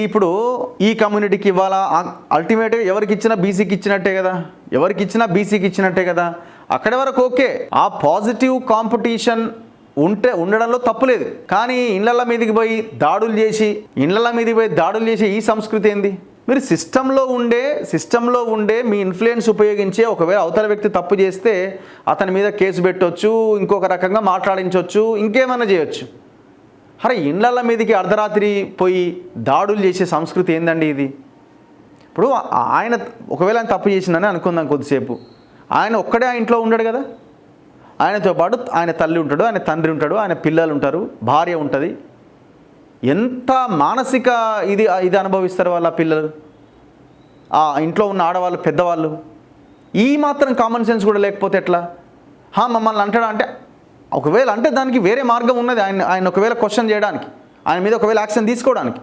ఇప్పుడు ఈ కమ్యూనిటీకి ఇవ్వాలా, అల్టిమేట్గా ఎవరికి ఇచ్చినా బీసీకి ఇచ్చినట్టే కదా, ఎవరికి ఇచ్చినా బీసీకి ఇచ్చినట్టే కదా. అక్కడి వరకు ఓకే, ఆ పాజిటివ్ కాంపిటీషన్ ఉండడంలో తప్పులేదు. కానీ ఇళ్ళ మీదకి పోయి దాడులు చేసి ఈ సంస్కృతి ఏంది? మీరు సిస్టంలో ఉండే మీ ఇన్ఫ్లుయెన్స్ ఉపయోగించి ఒకవేళ అవతల వ్యక్తి తప్పు చేస్తే అతని మీద కేసు పెట్టవచ్చు, ఇంకొక రకంగా మాట్లాడించవచ్చు, ఇంకేమైనా చేయొచ్చు. అరే ఇళ్ళ మీదకి అర్ధరాత్రి పోయి దాడులు చేసే సంస్కృతి ఏందండి ఇది? ఇప్పుడు ఆయన ఒకవేళ ఆయన తప్పు చేసిందని అనుకుందాం కొద్దిసేపు, ఆయన ఒక్కడే ఆ ఇంట్లో ఉండడు కదా, ఆయనతో పాటు ఆయన తల్లి ఉంటాడు, ఆయన తండ్రి ఉంటాడు, ఆయన పిల్లలు ఉంటారు, భార్య ఉంటుంది. ఎంత మానసిక ఇది అనుభవిస్తారు వాళ్ళ పిల్లలు, ఆ ఇంట్లో ఉన్న ఆడవాళ్ళు, పెద్దవాళ్ళు. ఈ మాత్రం కామన్ సెన్స్ కూడా లేకపోతే ఎట్లా? మమ్మల్ని అంటాడా అంటే, ఒకవేళ అంటే దానికి వేరే మార్గం ఉన్నది. ఆయన ఒకవేళ క్వశ్చన్ చేయడానికి, ఆయన మీద ఒకవేళ యాక్షన్ తీసుకోవడానికి.